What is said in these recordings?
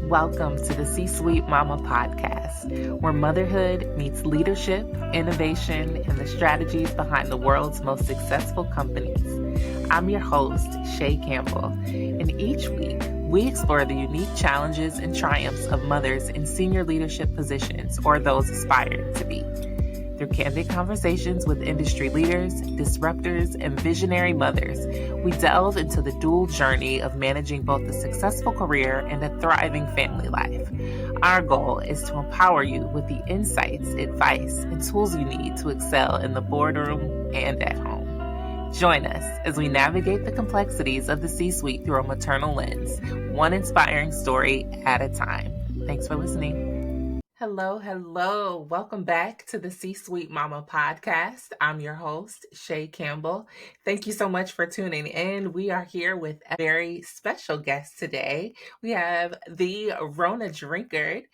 Welcome to the C-Suite Mama podcast, where motherhood meets leadership, innovation, and the strategies behind the world's most successful companies. I'm your host, Shay Campbell, and each week we explore the unique challenges and triumphs of mothers in senior leadership positions or those aspiring to be. Through candid conversations with industry leaders, disruptors, and visionary mothers, we delve into the dual journey of managing both a successful career and a thriving family life. Our goal is to empower you with the insights, advice, and tools you need to excel in the boardroom and at home. Join us as we navigate the complexities of the C-suite through a maternal lens, one inspiring story at a time. Thanks for listening. Hello. Welcome back to the C-Suite Mama podcast. I'm your host, Shay Campbell. Thank you so much for tuning in. We are here with a very special guest today. We have the Rona Drinkard.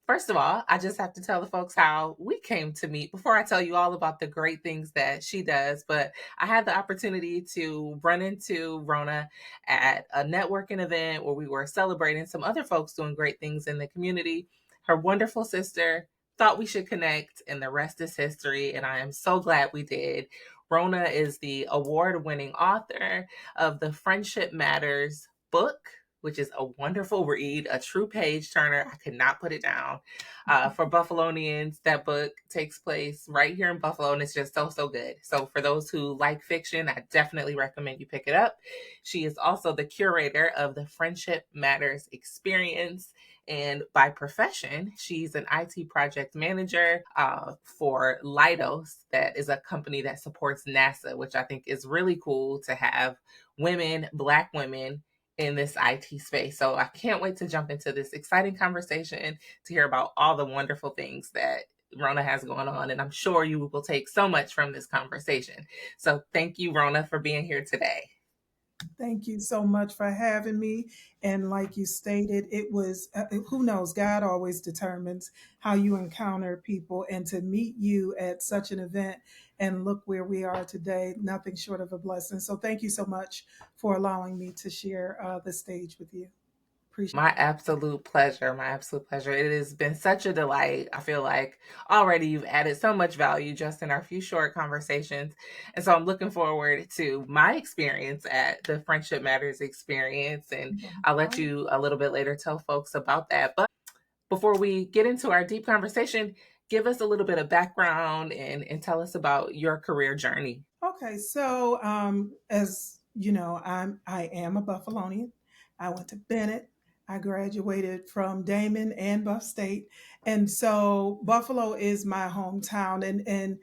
First of all, I just have to tell the folks how we came to meet before I tell you all about the great things that she does. But I had the opportunity to run into Rona at a networking event where we were celebrating some other folks doing great things in the community. Her wonderful sister thought we should connect, and the rest is history. And I am so glad we did. Rona is the award-winning author of the Friendship Matters book, which is a wonderful read, a true page turner. I could not put it down. For Buffalonians, that book takes place right here in Buffalo, and it's just so good. So for those who like fiction, I definitely recommend you pick it up. She is also the curator of the Friendship Matters experience. And by profession, she's an IT project manager for Leidos. That is a company that supports NASA, which I think is really cool to have women, Black women, in this IT space. So I can't wait to jump into this exciting conversation to hear about all the wonderful things that Rona has going on. And I'm sure you will take so much from this conversation. So thank you, Rona, for being here today. Thank you so much for having me. And like you stated, it was, who knows, God always determines how you encounter people. And to meet you at such an event and look where we are today, nothing short of a blessing. So thank you so much for allowing me to share the stage with you. Appreciate My absolute pleasure. It has been such a delight. I feel like already you've added so much value just in our few short conversations. And so I'm looking forward to my experience at the Friendship Matters experience. And I'll let you a little bit later tell folks about that. But before we get into our deep conversation, give us a little bit of background and tell us about your career journey. Okay, so as you know, I am a Buffalonian. I went to Bennett. I graduated from Damon and Buff State, and so Buffalo is my hometown. And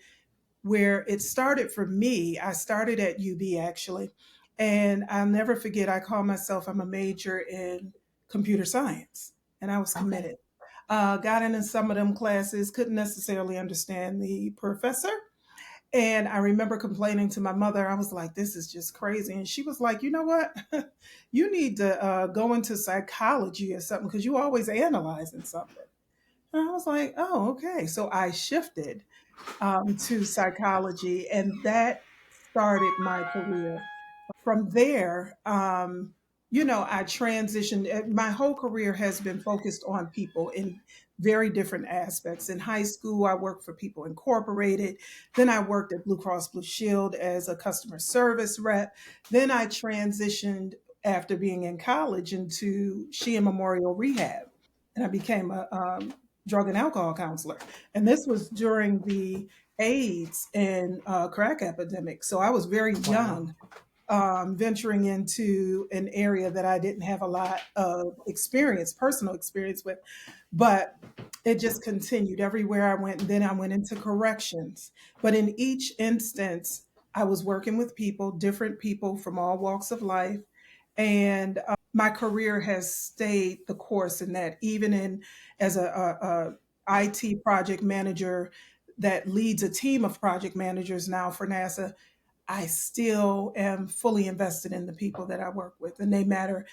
where it started for me, I started at UB actually, and I'll never forget. I call myself I'm a major in computer science, and I was committed. Got into some of them classes, couldn't necessarily understand the professor, and I remember complaining to my mother. I was like, this is just crazy. And she was like, you know what? You need to go into psychology or something because you always analyzing something. And I was like, oh, okay. So I shifted to psychology, and that started my career. From there, I transitioned. My whole career has been focused on people in very different aspects. In high school, I worked for People Incorporated. Then I worked at Blue Cross Blue Shield as a customer service rep. Then I transitioned after being in college into Sheehan Memorial Rehab, and I became a drug and alcohol counselor. And this was during the AIDS and crack epidemic. So I was very young, venturing into an area that I didn't have a lot of experience, personal experience with, but it just continued everywhere I went. And then I went into corrections. But in each instance, I was working with people, different people from all walks of life. And my career has stayed the course in that, even in as a IT project manager that leads a team of project managers now for NASA. I still am fully invested in the people that I work with, and they matter.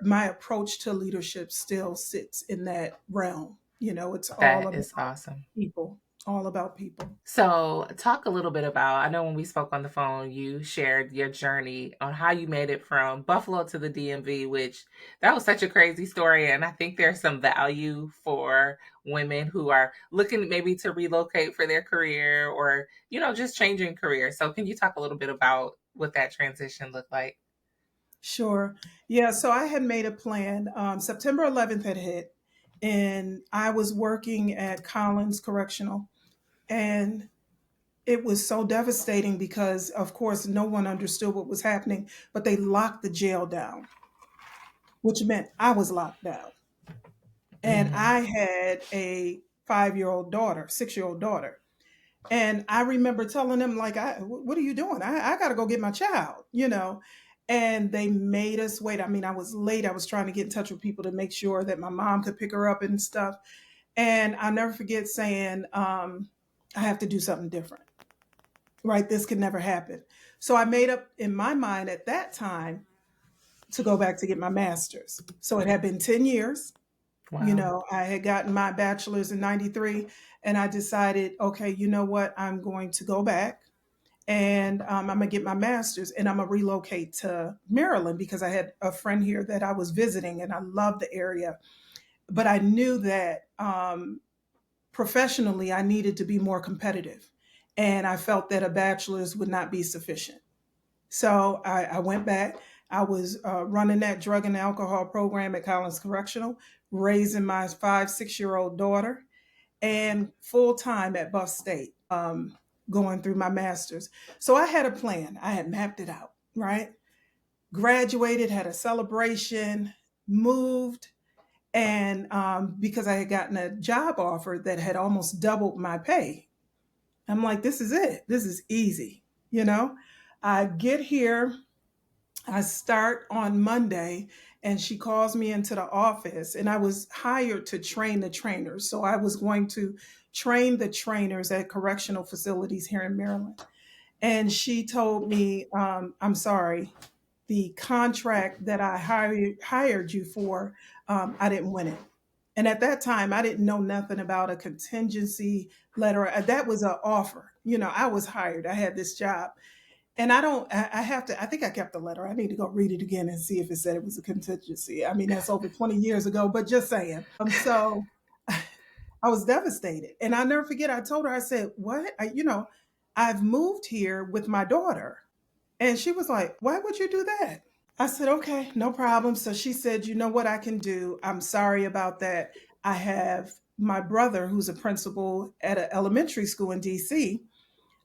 My approach to leadership still sits in that realm. It's all That about is awesome. people all about people. So, talk a little bit about, I know when we spoke on the phone, you shared your journey on how you made it from Buffalo to the DMV, which that was such a crazy story. And I think there's some value for women who are looking maybe to relocate for their career or, just changing careers. So, can you talk a little bit about what that transition looked like? Sure. Yeah. So I had made a plan. September 11th had hit, and I was working at Collins Correctional. And it was so devastating because, of course, no one understood what was happening, but they locked the jail down, which meant I was locked down. And Mhm. I had a 5-year-old daughter, 6-year-old daughter. And I remember telling them, like, what are you doing? I got to go get my child, And they made us wait. I mean, I was late. I was trying to get in touch with people to make sure that my mom could pick her up and stuff. And I'll never forget saying, I have to do something different, right? This could never happen. So I made up in my mind at that time to go back to get my master's. So it had been 10 years. Wow. I had gotten my bachelor's in 93, and I decided, okay, you know what? I'm going to go back and I'm going to get my master's and I'm going to relocate to Maryland because I had a friend here that I was visiting and I loved the area. But I knew that professionally, I needed to be more competitive. And I felt that a bachelor's would not be sufficient. So I went back. I was running that drug and alcohol program at Collins Correctional, raising my 5, 6-year-old daughter, and full time at Buff State, going through my master's. So I had a plan. I had mapped it out, right? Graduated, had a celebration, moved, and because I had gotten a job offer that had almost doubled my pay, I'm like, this is it. This is easy. You know, I get here, I start on Monday, and she calls me into the office, and I was hired to train the trainers. So I was going to train the trainers at correctional facilities here in Maryland. And she told me, I'm sorry, the contract that I hired you for, I didn't win it. And at that time, I didn't know nothing about a contingency letter. That was an offer. I was hired. I had this job. And I don't, I have to, I think I kept the letter. I need to go read it again and see if it said it was a contingency. I mean, that's over 20 years ago, but just saying. So I was devastated. And I never forget, I told her, I said, what? I've moved here with my daughter. And she was like, why would you do that? I said, okay, no problem. So she said, you know what I can do? I'm sorry about that. I have my brother who's a principal at an elementary school in DC.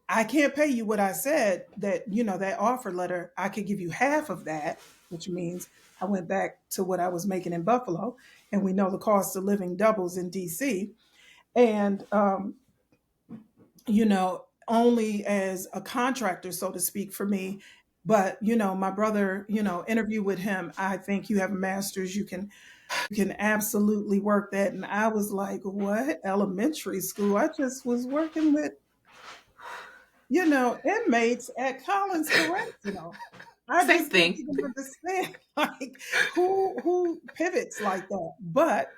I can't pay you what I said that, that offer letter. I could give you half of that, which means I went back to what I was making in Buffalo. And we know the cost of living doubles in DC. And, only as a contractor, so to speak, for me. But, my brother, interview with him. I think you have a master's. You can absolutely work that. And I was like, what? Elementary school? I just was working with inmates at Collins Correctional. I Same just didn't thing. even understand like who pivots like that. But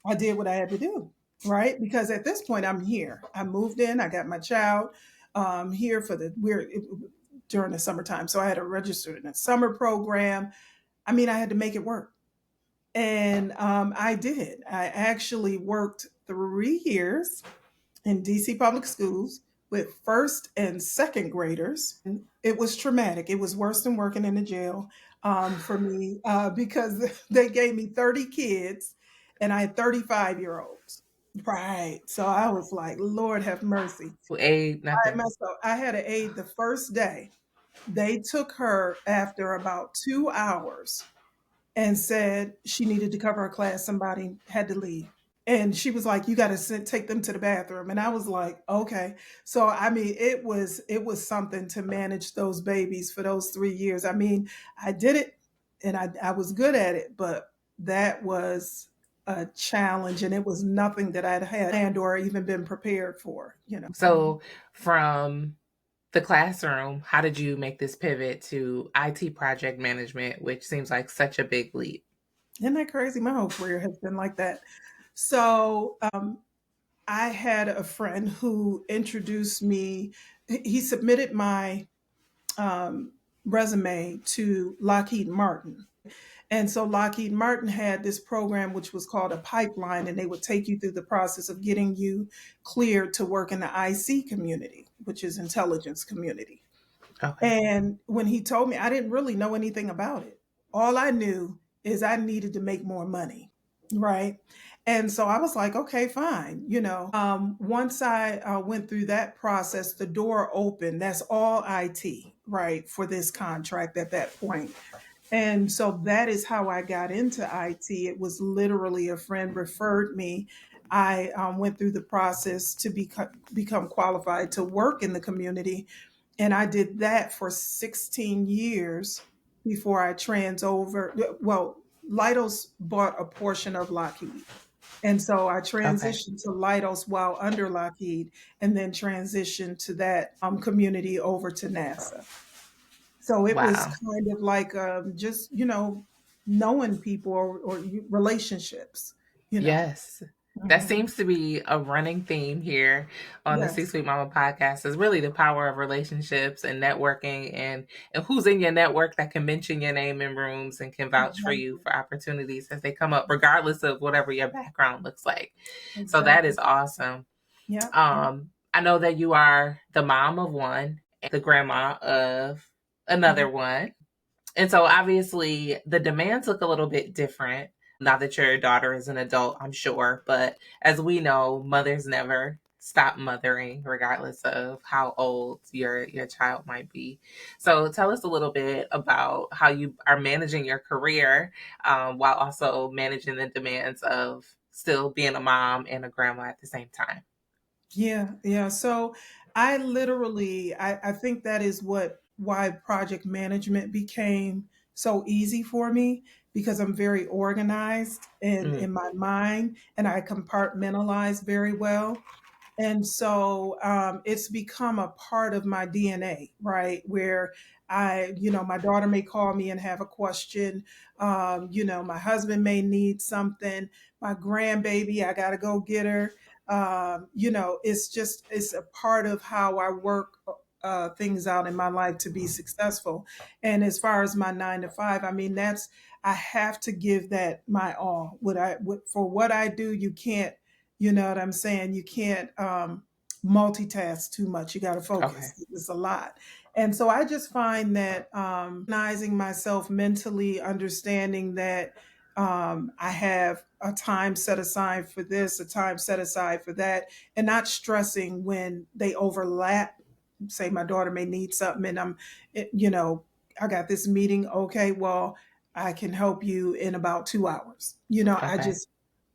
I did what I had to do, right? Because at this point I'm here. I moved in, I got my child here for during the summertime. So I had to register in a summer program. I mean, I had to make it work. And I did. I actually worked 3 years in DC public schools with first and second graders. It was traumatic. It was worse than working in a jail for me because they gave me 30 kids and I had 35-year-olds. Right. So I was like, Lord have mercy. A I nothing. messed up. I had an aide the first day. They took her after about 2 hours and said she needed to cover a class. Somebody had to leave. And she was like, you got to take them to the bathroom. And I was like, okay. So, I mean, it was something to manage those babies for those 3 years. I mean, I did it and I was good at it, but that was a challenge and it was nothing that I'd had planned or even been prepared for. So, from the classroom, how did you make this pivot to IT project management, which seems like such a big leap? Isn't that crazy? My whole career has been like that. So, I had a friend who introduced me. He submitted my um, resume to Lockheed Martin. And so Lockheed Martin had this program which was called a pipeline, and they would take you through the process of getting you cleared to work in the IC community, which is intelligence community. Okay. And when he told me, I didn't really know anything about it. All I knew is I needed to make more money. Right. And so I was like, okay, fine. Once I went through that process, the door opened. That's all IT, right, for this contract at that point. And so that is how I got into IT. It was literally a friend referred me. I went through the process to become qualified to work in the community. And I did that for 16 years before I trans over. Well, Leidos bought a portion of Lockheed. And so I Okay. transitioned to Leidos while under Lockheed, and then transitioned to that community over to NASA. So it was Wow. kind of like just, knowing people, or relationships, you know. Yes. That Mhm. seems to be a running theme here on the C Yes, Suite Mama podcast is really the power of relationships and networking and who's in your network that can mention your name in rooms and can vouch for you exactly. for opportunities as they come up, regardless of whatever your background looks like. So that Exactly. is awesome. Yeah. Yeah. I know that you are the mom of one, the grandma of Mhm. another one. And so obviously the demands look a little bit different now that your daughter is an adult, I'm sure. But as we know, mothers never stop mothering, regardless of how old your child might be. So tell us a little bit about how you are managing your career while also managing the demands of still being a mom and a grandma at the same time. Yeah, yeah. So I literally, I think that is why project management became so easy for me, because I'm very organized Mm, in my mind, and I compartmentalize very well. And so it's become a part of my DNA, right? Where my daughter may call me and have a question. My husband may need something. My grandbaby, I got to go get her. It's a part of how I work things out in my life to be successful. And as far as my 9 to 5, I mean, I have to give that my all. For what I do, you can't, you know what I'm saying? You can't multitask too much. You got to okay. focus. It's a lot. And so I just find that organizing myself mentally, understanding that I have a time set aside for this, a time set aside for that, and not stressing when they overlap. Say my daughter may need something, and it- you know, I got this meeting. Okay, well, I can help you in about 2 hours. I Okay. just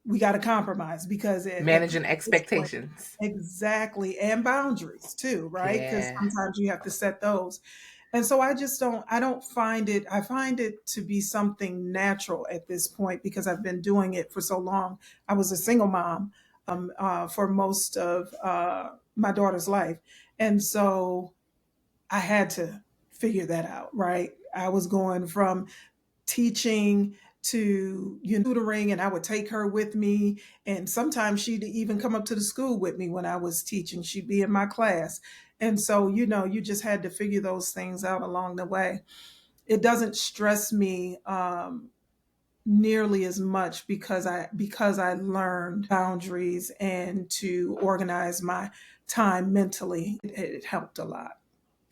we got to compromise, because at Managing this point, expectations. exactly, and boundaries too, right? Because Yeah. sometimes you have to set those. And so I don't find it, I find it to be something natural at this point, because I've been doing it for so long. I was a single mom for most of my daughter's life. And so I had to figure that out, right? I was going from teaching to tutoring, and I would take her with me, and sometimes she'd even come up to the school with me when I was teaching. She'd be in my class. And so you just had to figure those things out along the way. It doesn't stress me nearly as much, because I learned boundaries and to organize my time mentally. It helped a lot.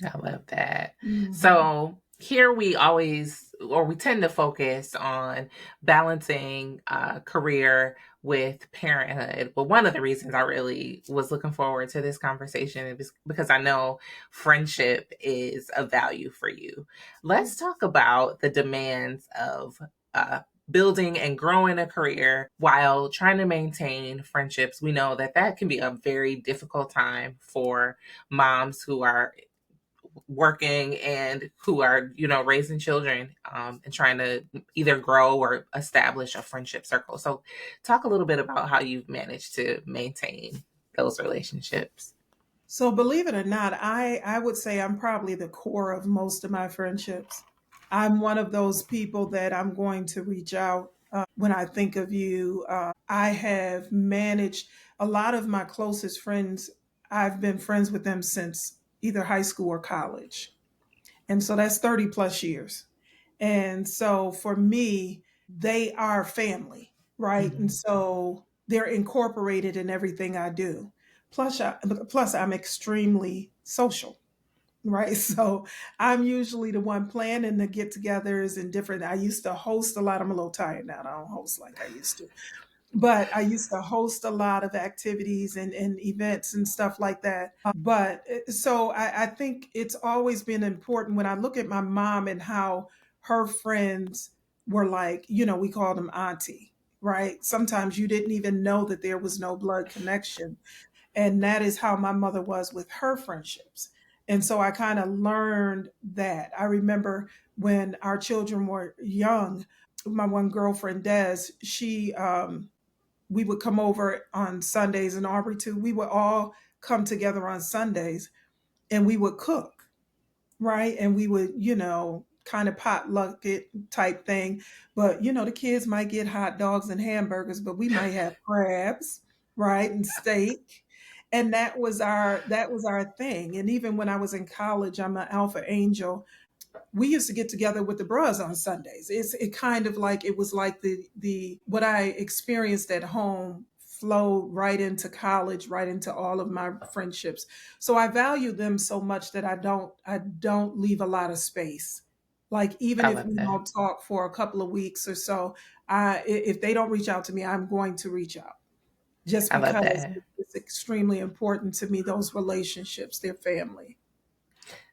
I love that. Mhm. So here we always, or we tend to focus on balancing career with parenthood. But one of the reasons I really was looking forward to this conversation is because I know friendship is a value for you. Yeah. Let's talk about the demands of uh, building and growing a career while trying to maintain friendships. We know that that can be a very difficult time for moms who are working and who are raising children and trying to either grow or establish a friendship circle. So talk a little bit about how you've managed to maintain those relationships. So believe it or not, I would say I'm probably the core of most of my friendships. I'm one of those people that I'm going to reach out when I think of you. I have managed. a lot of my closest friends, I've been friends with them since either high school or college. And so that's 30 plus years. And so for me, they are family, right? And Mhm. so they're incorporated in everything I do. Plus, I'm extremely social, right? So I'm usually the one planning the get togethers and different. I used to host a lot. I'm a little tired now. I don't host like I used to, but I used to host a lot of activities and events and stuff like that. But so I think it's always been important when I look at my mom and how her friends were like, we called them auntie, right? Sometimes you didn't even know that there was no blood connection. And that is how my mother was with her friendships. And so I kind of learned that. I remember when our children were young, my one girlfriend, Des, we would come over on Sundays, and Aubrey too. We would all come together on Sundays and we would cook, right? And we would, kind of potluck it type thing. But, the kids might get hot dogs and hamburgers, but we might have crabs, right? And steak. And that was our thing. And even when I was in college, I'm an alpha angel. We used to get together with the bros on Sundays. It kind of like it was like the what I experienced at home flowed right into college, right into all of my friendships. So I value them so much that I don't leave a lot of space. Like even I if love we that. don't talk for a couple of weeks or so, if they don't reach out to me, I'm going to reach out just I love because that. it's extremely important to me. Those relationships, their family.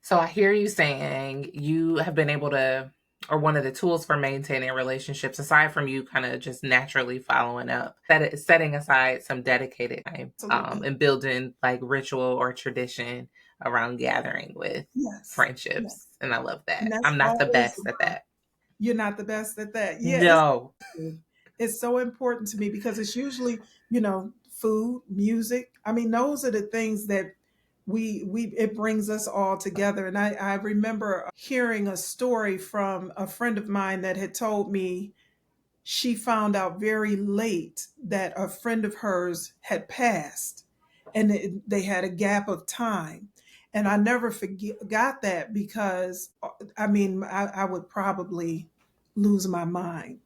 So I hear you saying you have been able to, or one of the tools for maintaining relationships, aside from you kind of just naturally following up, setting aside some dedicated time, Absolutely. and building like ritual or tradition around gathering with Yes. Yes. friendships. And I love And that. that's I'm not the always best at that. you're not the best at that. Yeah, No, it's so important to me because it's usually, food, music. I mean, those are the things that we it brings us all together. And I remember hearing a story from a friend of mine that had told me she found out very late that a friend of hers had passed and they had a gap of time. And I never forgot that because I mean, I would probably lose my mind,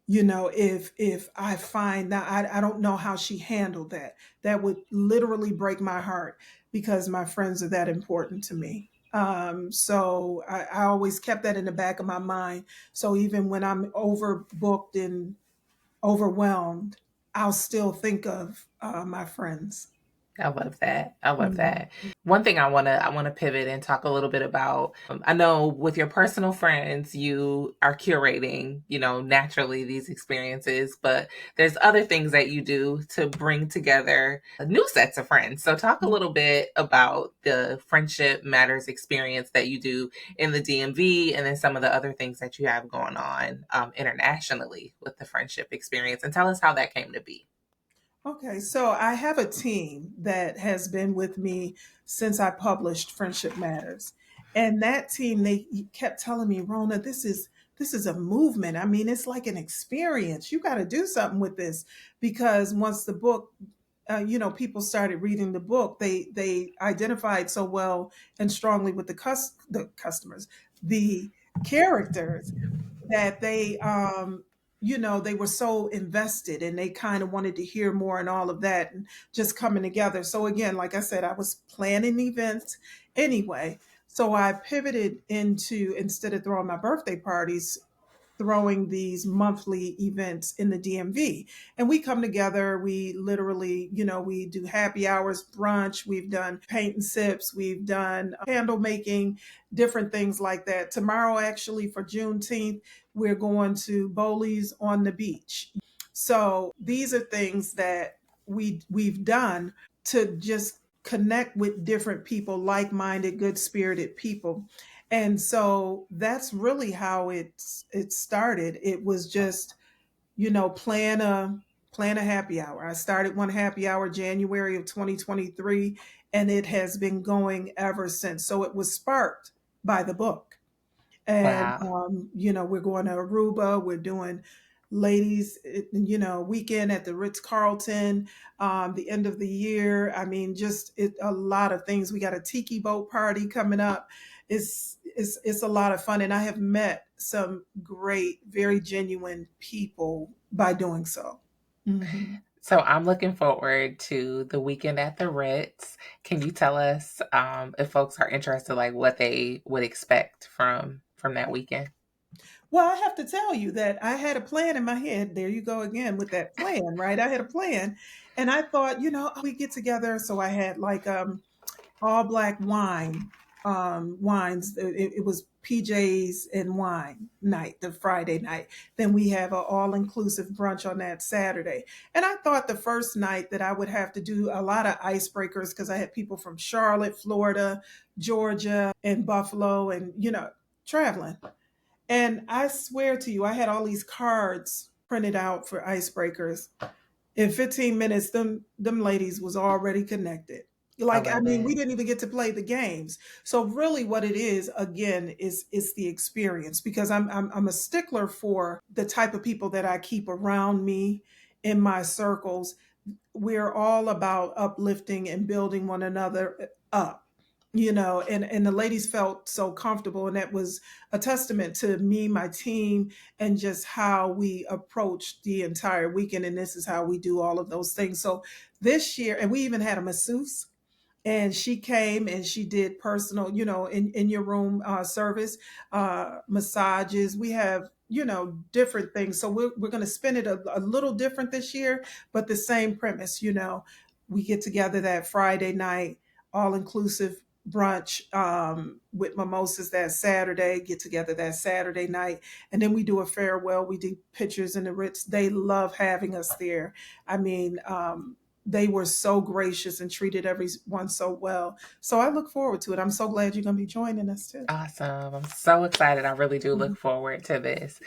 if I find that. I don't know how she handled that. That would literally break my heart because my friends are that important to me. So I always kept that in the back of my mind. So even when I'm overbooked and overwhelmed, I'll still think of my friends. I love that. I love Mhm. that. One thing I want to pivot and talk a little bit about. I know with your personal friends, you are curating, naturally these experiences, but there's other things that you do to bring together new sets of friends. So talk a little bit about the Friendship Matters experience that you do in the DMV, and then some of the other things that you have going on internationally with the friendship experience, and tell us how that came to be. Okay, so I have a team that has been with me since I published Friendship Matters. And that team, they kept telling me, Rona, this is a movement. I mean, it's like an experience. You got to do something with this because once the book, people started reading the book, they identified so well and strongly with the customers, the characters that they were so invested and they kind of wanted to hear more and all of that and just coming together. So again, like I said, I was planning events anyway. So I pivoted into, instead of throwing my birthday parties, throwing these monthly events in the DMV. And we come together, we literally, we do happy hours, brunch, we've done paint and sips, we've done candle making, different things like that. Tomorrow, actually, for Juneteenth, we're going to Bowley's on the beach. So these are things that we've done to just connect with different people, like-minded, good-spirited people. And so that's really how it started. It was just, plan a happy hour. I started one happy hour January of 2023, and it has been going ever since. So it was sparked by the book. And Wow. we're going to Aruba, we're doing ladies, weekend at the Ritz-Carlton, the end of the year. I mean, just a lot of things. We got a tiki boat party coming up. It's a lot of fun, and I have met some great, very genuine people by doing so. Mhm. So I'm looking forward to the weekend at the Ritz. Can you tell us if folks are interested, like what they would expect from that weekend? Well, I have to tell you that I had a plan in my head. There you go again with that plan, right? I had a plan, and I thought, we get together. So I had like all black wines. It was PJs and wine night, the Friday night. Then we have an all inclusive brunch on that Saturday. And I thought the first night that I would have to do a lot of icebreakers because I had people from Charlotte, Florida, Georgia, and Buffalo, and traveling. And I swear to you, I had all these cards printed out for icebreakers. In 15 minutes, them ladies was already connected. I Like, I love mean, we it. didn't even get to play the games. So really what it is, again, is the experience, because I'm a stickler for the type of people that I keep around me in my circles. We're all about uplifting and building one another up, and the ladies felt so comfortable, and that was a testament to me, my team, and just how we approached the entire weekend. And this is how we do all of those things. So this year, and we even had a masseuse, and she came and she did personal, in your room service, massages. We have, different things. So we're going to spin it a little different this year, but the same premise. We get together that Friday night, all inclusive brunch, with mimosas that Saturday, get together that Saturday night, and then we do a farewell. We do pictures in the Ritz. They love having us there. I mean, they were so gracious and treated everyone so well. So I look forward to it. I'm so glad you're going to be joining us too. Awesome. I'm so excited. I really do look Mhm. forward to this.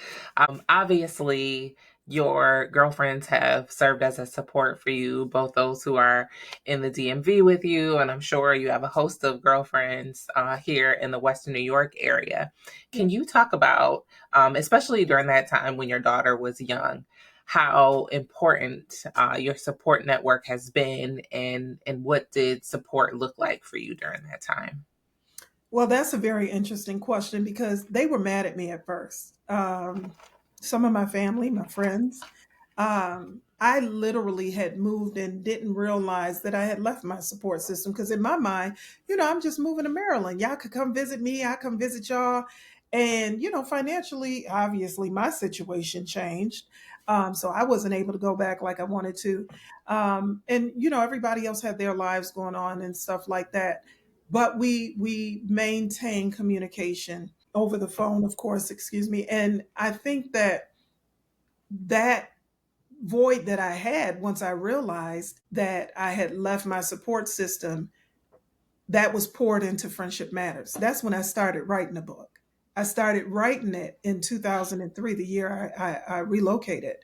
Obviously, your girlfriends have served as a support for you, both those who are in the DMV with you, and I'm sure you have a host of girlfriends here in the Western New York area. Yeah. Can you talk about, especially during that time when your daughter was young, how important your support network has been, and what did support look like for you during that time? Well, that's a very interesting question because they were mad at me at first. Some of my family, my friends, I literally had moved and didn't realize that I had left my support system, because in my mind, I'm just moving to Maryland. Y'all could come visit me. I come visit y'all. And, financially, obviously, my situation changed. So I wasn't able to go back like I wanted to. And, everybody else had their lives going on and stuff like that. But we maintain communication over the phone, of course, excuse me. And I think that void that I had, once I realized that I had left my support system, that was poured into Friendship Matters. That's when I started writing a book. I started writing it in 2003, the year I relocated.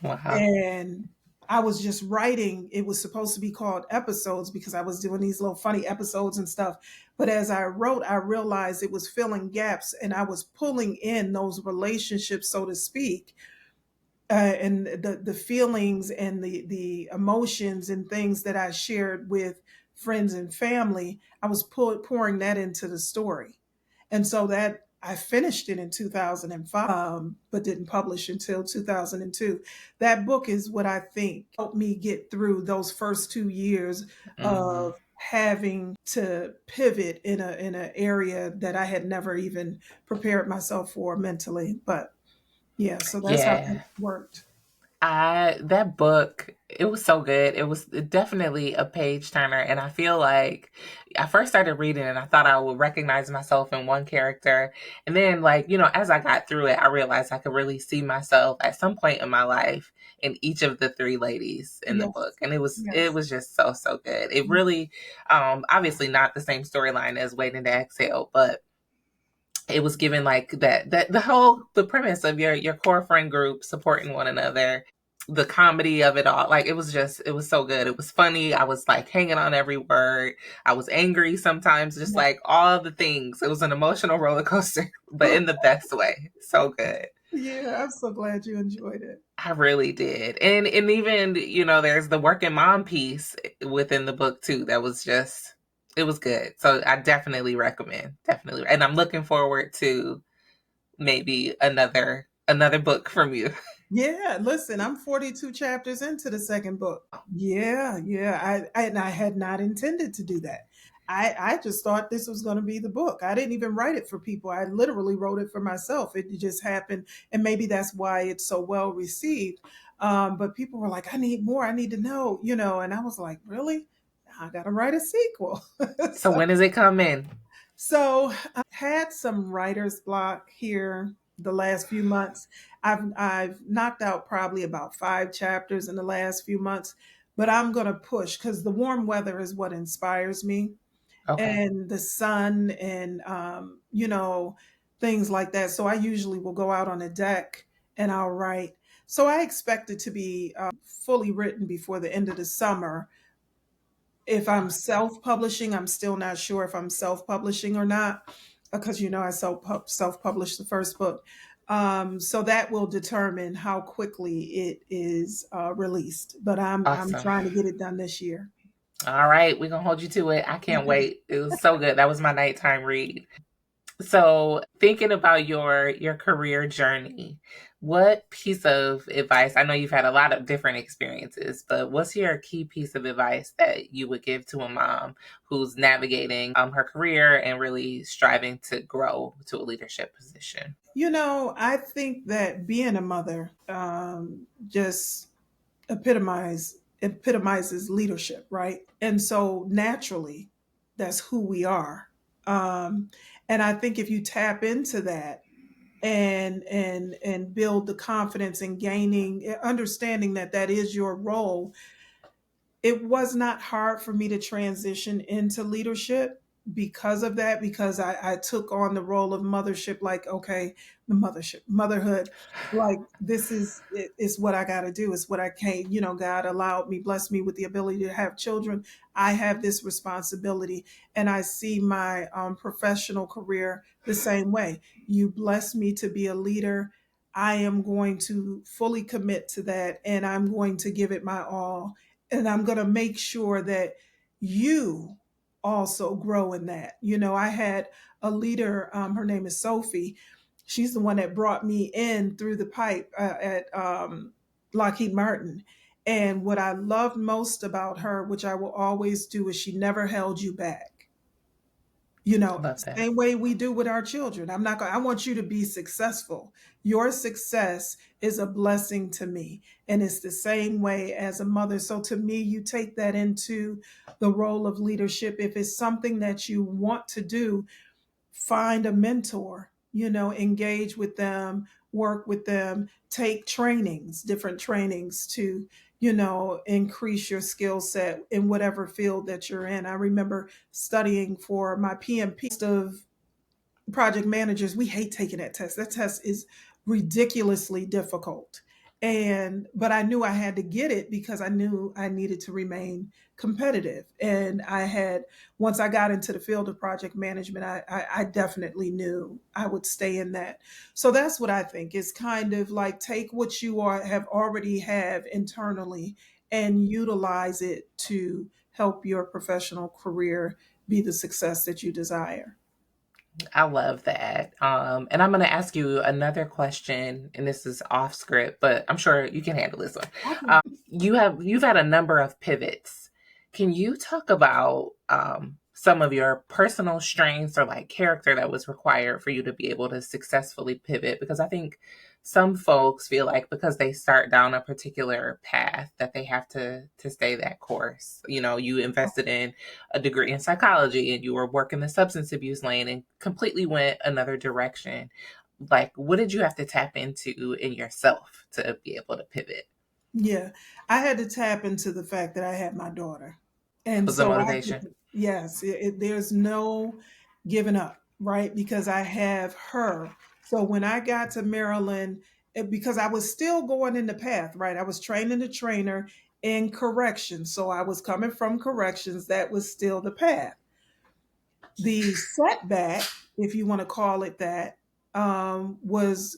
Wow. And I was just writing. It was supposed to be called episodes because I was doing these little funny episodes and stuff. But as I wrote, I realized it was filling gaps, and I was pulling in those relationships, so to speak, and the feelings and the emotions and things that I shared with friends and family. I was pouring that into the story, and so that I finished it in 2005, but didn't publish until 2002. That book is what I think helped me get through those first 2 years Mm. of having to pivot in an area that I had never even prepared myself for mentally. But yeah, so that's how it Yeah. worked. I that book, it was so good. It was definitely a page turner, and I feel like I first started reading and I thought I would recognize myself in one character, and then as I got through it, I realized I could really see myself at some point in my life in each of the three ladies in the book, Yes, and it yes. was just so good. It really, obviously not the same storyline as Waiting to Exhale, but it was given like that the premise of your core friend group supporting one another, the comedy of it all. Like it was so good. It was funny. I was like hanging on every word. I was angry sometimes, just Yeah. like all the things. It was an emotional roller coaster, but in the best way. So good. Yeah, I'm so glad you enjoyed it. I really did. And even, there's the working mom piece within the book too. That was just it was good. So I definitely recommend. Definitely. And I'm looking forward to maybe another book from you. Yeah, listen, I'm 42 chapters into the second book. Yeah, yeah. And I had not intended to do that. I just thought this was going to be the book. I didn't even write it for people. I literally wrote it for myself. It just happened, and maybe that's why it's so well received. But people were like, "I need more. I need to know," And I was like, "Really? I got to write a sequel." So when does it come in? So had some writer's block here the last few months. I've knocked out probably about 5 chapters in the last few months, but I'm gonna push because the warm weather is what inspires me, Okay. and the sun, and things like that. So I usually will go out on a deck and I'll write. So I expect it to be fully written before the end of the summer. If I'm Awesome. self-publishing, I'm still not sure if I'm self-publishing or not, because I self-published the first book. So that will determine how quickly it is released. But I'm Awesome. trying to get it done this year. All right, we're gonna hold you to it. I can't wait. It was so good. That was my nighttime read. So, thinking about your career journey, what piece of advice? I know you've had a lot of different experiences, but what's your key piece of advice that you would give to a mom who's navigating her career and really striving to grow to a leadership position? I think that being a mother just epitomizes leadership, right? And so naturally, that's who we are. Um, and I think if you tap into that and build the confidence and gaining understanding that that is your role, it was not hard for me to transition into leadership because of that, because I took on the role of mothership, like, okay, the motherhood, like, this is what I got to do. It's what I came, God allowed me, blessed me with the ability to have children. I have this responsibility, and I see my professional career the same way. You bless me to be a leader. I am going to fully commit to that, and I'm going to give it my all, and I'm going to make sure that you also grow in that. I had a leader, her name is Sophie. She's the one that brought me in through the pipe at Lockheed Martin. And what I loved most about her, which I will always do, is she never held you back. Love that. Same way we do with our children. I'm not going I want you to be successful. Your success is a blessing to me, and it's the same way as a mother. So to me, you take that into the role of leadership. If it's something that you want to do, find a mentor, engage with them, work with them, take trainings, different trainings to, increase your skill set in whatever field that you're in. I remember studying for my PMP of project managers. We hate taking that test. That test is ridiculously difficult. But I knew I had to get it because I knew I needed to remain competitive. And I had, once I got into the field of project management, I definitely knew I would stay in that. So that's what I think is kind of like, take what you have already have internally and utilize it to help your professional career be the success that you desire. I love that. And I'm going to ask you another question, and this is off script, but I'm sure you can handle this one. You've had a number of pivots. Can you talk about some of your personal strengths or like character that was required for you to be able to successfully pivot? Because I think some folks feel like because they start down a particular path that they have to stay that course. You invested in a degree in psychology and you were working the substance abuse lane and completely went another direction. Like, what did you have to tap into in yourself to be able to pivot? Yeah, I had to tap into the fact that I had my daughter. That And was the so motivation. yes, there's no giving up, right? Because I have her. So when I got to Maryland, because I was still going in the path, right? I was training the trainer in corrections. So I was coming from corrections. That was still the path. The setback, if you want to call it that, was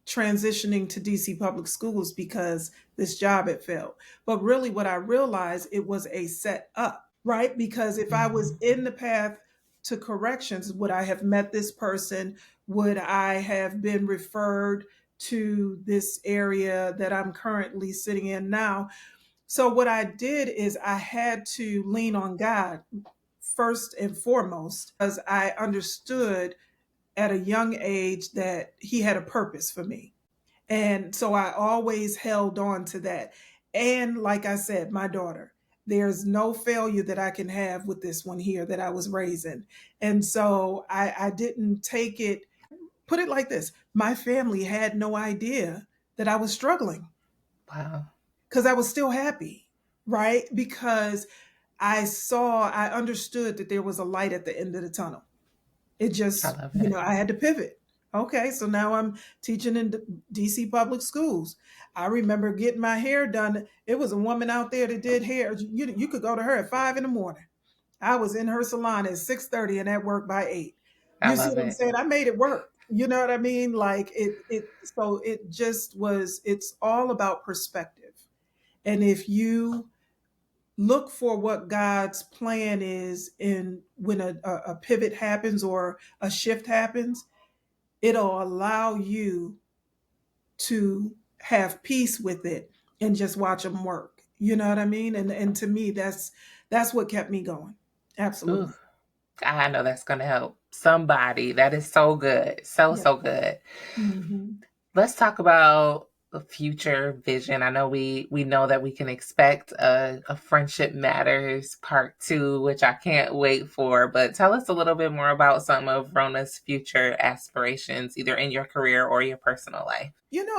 transitioning to DC public schools because this job had failed. But really, what I realized, it was a set up, right? Because if I was Mhm. in the path to corrections, would I have met this person? Would I have been referred to this area that I'm currently sitting in now? So, what I did is I had to lean on God first and foremost, because I understood at a young age that He had a purpose for me. And so I always held on to that. And like I said, my daughter, there's no failure that I can have with this one here that I was raising. And so I didn't take it, put it like this, my family had no idea that I was struggling Wow. because I was still happy, right? Because I understood that there was a light at the end of the tunnel. It I just, love it. I had to pivot. Okay, so now I'm teaching in DC public schools. I remember getting my hair done. It was a woman out there that did hair. You could go to her at 5 in the morning. I was in her salon at 6:30 and at work by 8. I You see love what I'm it. saying? I made it work. You know what I mean? Like so it just was, it's all about perspective. And if you look for what God's plan is in when a pivot happens or a shift happens, it'll allow you to have peace with it and just watch them work. You know what I mean? And to me, that's what kept me going. Ooh, Absolutely. I know that's going to help somebody. That is so good. So, Yeah. so good. Hmm. Let's talk about the future vision. I know we know that we can expect a Friendship Matters Part 2, which I can't wait for. But tell us a little bit more about some of Rona's future aspirations, either in your career or your personal life.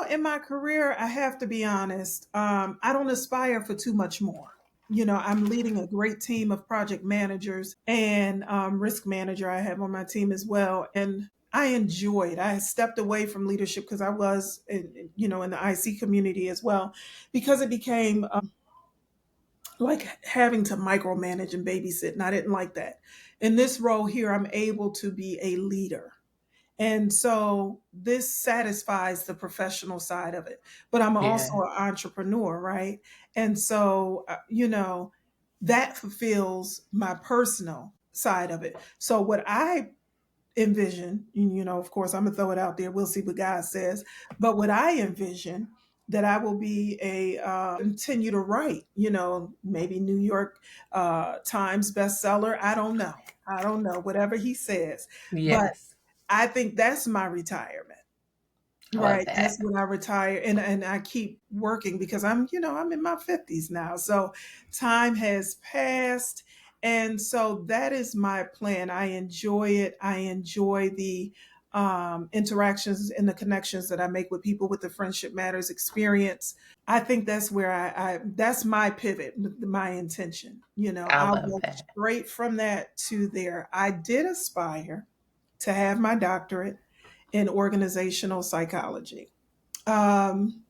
In my career, I have to be honest, I don't aspire for too much more. I'm leading a great team of project managers and risk manager I have on my team as well. And I enjoyed. I stepped away from leadership because I was, in the IC community as well, because it became like having to micromanage and babysit, and I didn't like that. In this role here, I'm able to be a leader, and so this satisfies the professional side of it. But I'm also Yeah. an entrepreneur, right? And so, that fulfills my personal side of it. So, what I envision, of course, I'm gonna throw it out there. We'll see what God says. But what I envision, that I will be a continue to write. Maybe New York Times bestseller. I don't know. I don't know. Whatever He says, but Yes. I think that's my retirement. I love Right. That's that. when I retire, and I keep working because I'm in my 50s now. So time has passed. And so that is my plan. I enjoy it. I enjoy the interactions and the connections that I make with people with the Friendship Matters experience. I think that's where that's my pivot, my intention. I I'll love go that. straight from that to there. I did aspire to have my doctorate in organizational psychology. Um,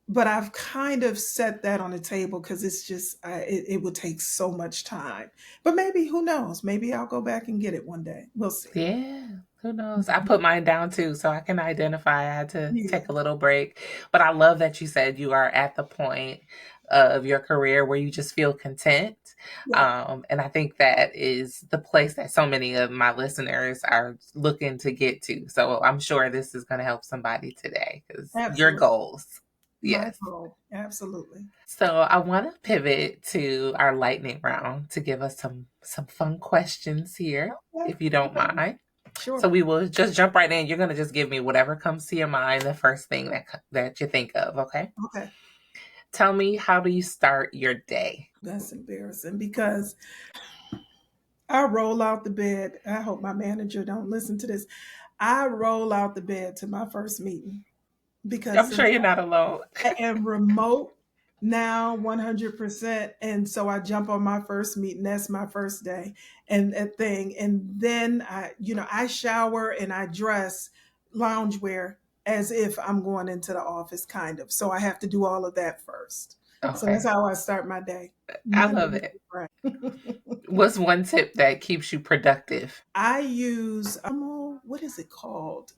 but I've kind of set that on the table because it's just, it would take so much time. But maybe, who knows? Maybe I'll go back and get it one day. We'll see. Yeah, who knows? I Mhm. put mine down too, so I can identify. I had to Yeah. take a little break. But I love that you said you are at the point of your career where you just feel content. Yeah. And I think that is the place that so many of my listeners are looking to get to. So I'm sure this is going to help somebody today because your Absolutely. goals. My Yes. goal. Absolutely. So I want to pivot to our lightning round to give us some fun questions here, Okay. if you don't Okay. mind. So Sure. we will just jump right in. You're gonna just give me whatever comes to your mind, the first thing that you think of. Okay. Okay. Tell me, how do you start your day? That's embarrassing because I roll out the bed. I hope my manager don't listen to this. I roll out the bed to my first meeting because I'm sure since you're not alone. I am remote now 100%, and so I jump on my first meeting. That's my first day and a thing. And then I shower and I dress loungewear as if I'm going into the office, kind of. So I have to do all of that first. So that's Okay, how I start my day, I Monday love it. through Friday. What's one tip that keeps you productive? I use what is it called?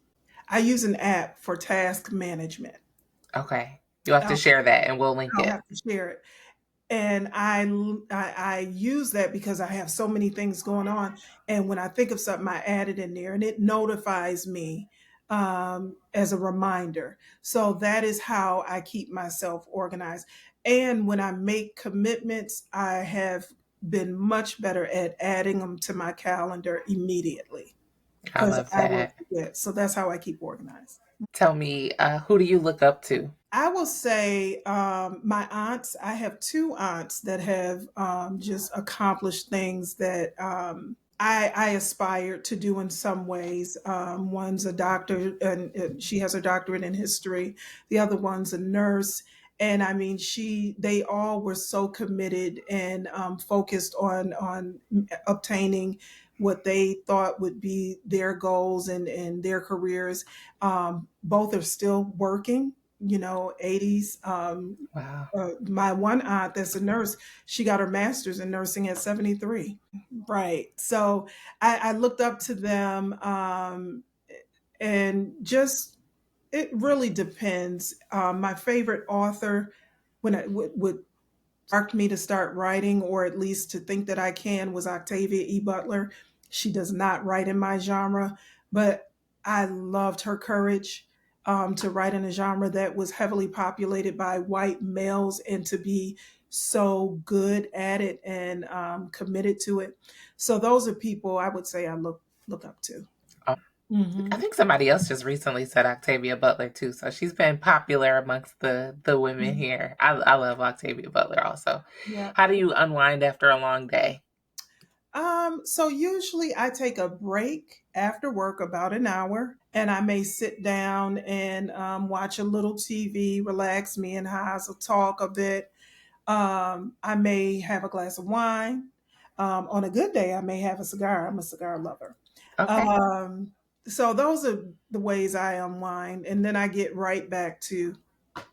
I use an app for task management. Okay. You'll have to I'll, share that and we'll link I'll it. have to share it. And I use that because I have so many things going on. And when I think of something, I add it in there, and it notifies me as a reminder. So that is how I keep myself organized. And when I make commitments, I have been much better at adding them to my calendar immediately I because love I will that. forget. So that's how I keep organized. Tell me, who do you look up to? I will say my aunts, I have two aunts that have just accomplished things that I aspire to do in some ways. One's a doctor, and she has her doctorate in history. The other one's a nurse. And I mean, they all were so committed and focused on obtaining what they thought would be their goals and their careers. Both are still working, 80s. Wow. My one aunt that's a nurse, she got her master's in nursing at 73. Right. So I looked up to them, and just, it really depends. My favorite author, when I would sparked me to start writing, or at least to think that I can, was Octavia E. Butler. She does not write in my genre, but I loved her courage to write in a genre that was heavily populated by white males, and to be so good at it and committed to it. So those are people I would say I look up to. I Hmm. think somebody else just recently said Octavia Butler too, so she's been popular amongst the women here. I love Octavia Butler also. Yeah. How do you unwind after a long day? So usually I take a break after work, about an hour, and I may sit down and watch a little TV, relax. Me and Haas will talk a bit. I may have a glass of wine. On a good day, I may have a cigar. I'm a cigar lover. Okay. Um, so those are the ways I unwind, and then I get right back to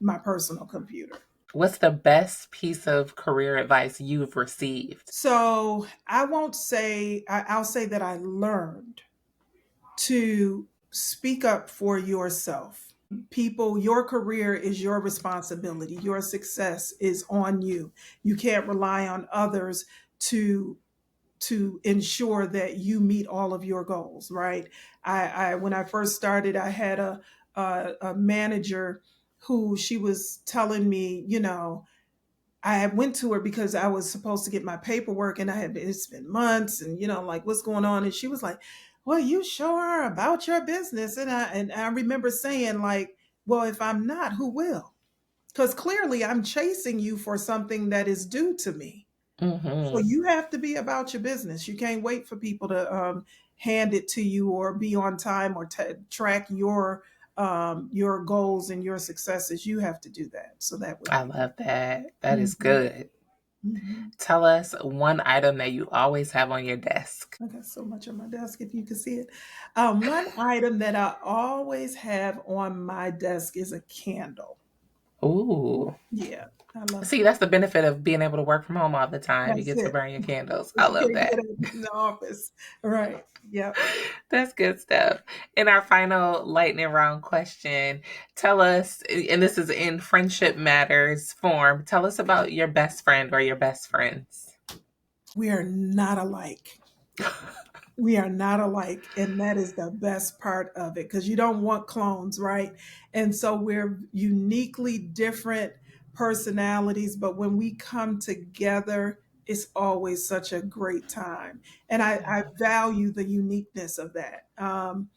my personal computer. What's the best piece of career advice you've received? So I won't say, I'll say that I learned to speak up for yourself. People, your career is your responsibility. Your success is on you. You can't rely on others to ensure that you meet all of your goals, right? I when I first started, I had a manager who, she was telling me, I went to her because I was supposed to get my paperwork, and it's been months, and like, what's going on? And she was like, well, you sure about your business. And I remember saying, like, well, if I'm not, who will? Because clearly I'm chasing you for something that is due to me. So Hmm. you have to be about your business. You can't wait for people to hand it to you, or be on time, or track your goals and your successes. You have to do that. So that would I be. love that. That is Mhm. good. Mhm. Tell us one item that you always have on your desk. I got so much on my desk, if you can see it. One item that I always have on my desk is a candle. Ooh. Yeah, I love See, candles. that's the benefit of being able to work from home all the time. You That's get to it. burn your candles. I But you love can't get that. it in the office. Right. Yep. That's good stuff. In our final lightning round question, tell us, and this is in Friendship Matters form, tell us about your best friend or your best friends. We are not alike. We are not alike. And that is the best part of it, because you don't want clones, right? And so we're uniquely different personalities, but when we come together, it's always such a great time. And I value the uniqueness of that. I'm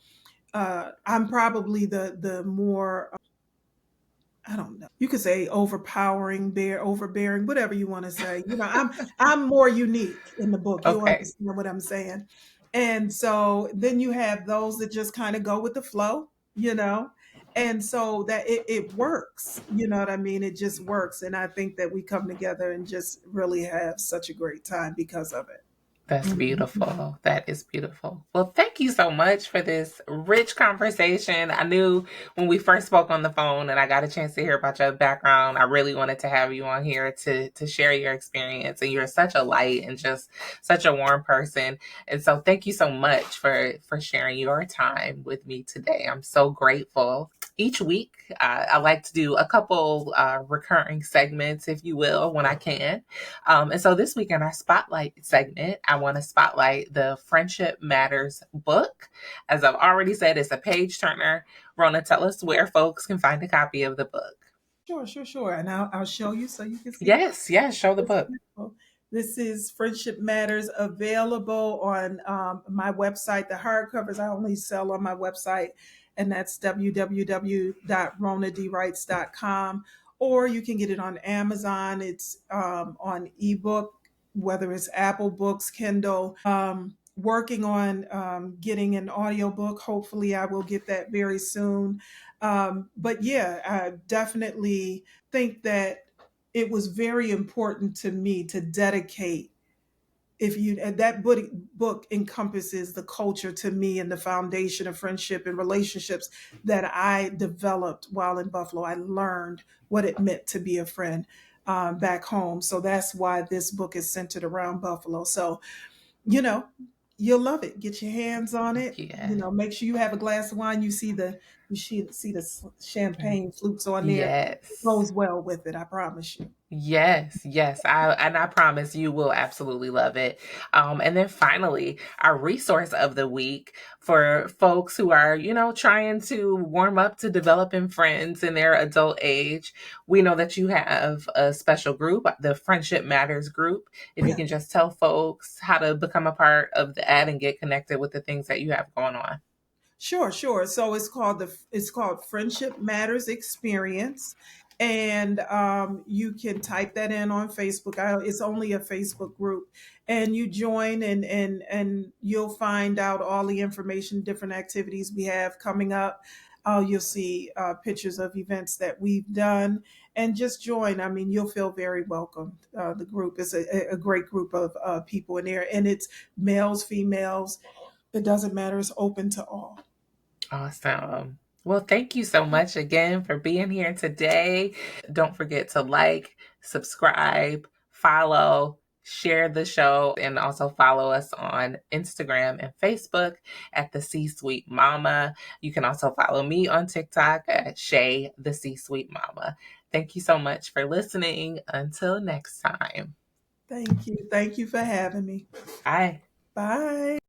probably the more, I don't know. You could say overpowering, overbearing, whatever you want to say. I'm more unique in the book. You'll Okay. understand what I'm saying. And so then you have those that just kind of go with the flow, you know. And so that it works. You know what I mean? It just works. And I think that we come together and just really have such a great time because of it. That's Mhm. beautiful. That is beautiful. Well, thank you so much for this rich conversation. I knew when we first spoke on the phone and I got a chance to hear about your background, I really wanted to have you on here to share your experience. And you're such a light and just such a warm person. And so thank you so much for sharing your time with me today. I'm so grateful. Each week, I like to do a couple recurring segments, if you will, when I can. And so this week in our spotlight segment, I want to spotlight the Friendship Matters book. As I've already said, it's a page turner. Rona, tell us where folks can find a copy of the book. Sure, sure, sure. And I'll show you so you can see the Yes, yes, show the It's book. beautiful. This is Friendship Matters, available on my website. The hardcovers I only sell on my website, and that's www.ronadwrites.com. Or you can get it on Amazon. It's on ebook, whether it's Apple Books, Kindle. Working on getting an audiobook. Hopefully, I will get that very soon. But yeah, I definitely think that it was very important to me to dedicate, if you and that book encompasses the culture to me and the foundation of friendship and relationships that I developed while in Buffalo. I learned what it meant to be a friend back home, so that's why this book is centered around Buffalo. So you know you'll love it. Get your hands on it. Yeah. Make sure you have a glass of wine. See the champagne flutes on there. It Yes. goes well with it, I promise you. Yes, yes. I promise you will absolutely love it. And then finally, our resource of the week for folks who are, trying to warm up to developing friends in their adult age. We know that you have a special group, the Friendship Matters group. If you Yeah. can just tell folks how to become a part of the ad and get connected with the things that you have going on. Sure, sure. So it's called Friendship Matters Experience, and you can type that in on Facebook. It's only a Facebook group, and you join, and you'll find out all the information, different activities we have coming up. You'll see pictures of events that we've done, and just join. I mean, you'll feel very welcome. The group is a great group of people in there, and it's males, females. It doesn't matter. It's open to all. Awesome. Well, thank you so much again for being here today. Don't forget to like, subscribe, follow, share the show, and also follow us on Instagram and Facebook at the C Suite Mama. You can also follow me on TikTok at Shay the C Suite Mama. Thank you so much for listening. Until next time. Thank you. Thank you for having me. Bye. Bye.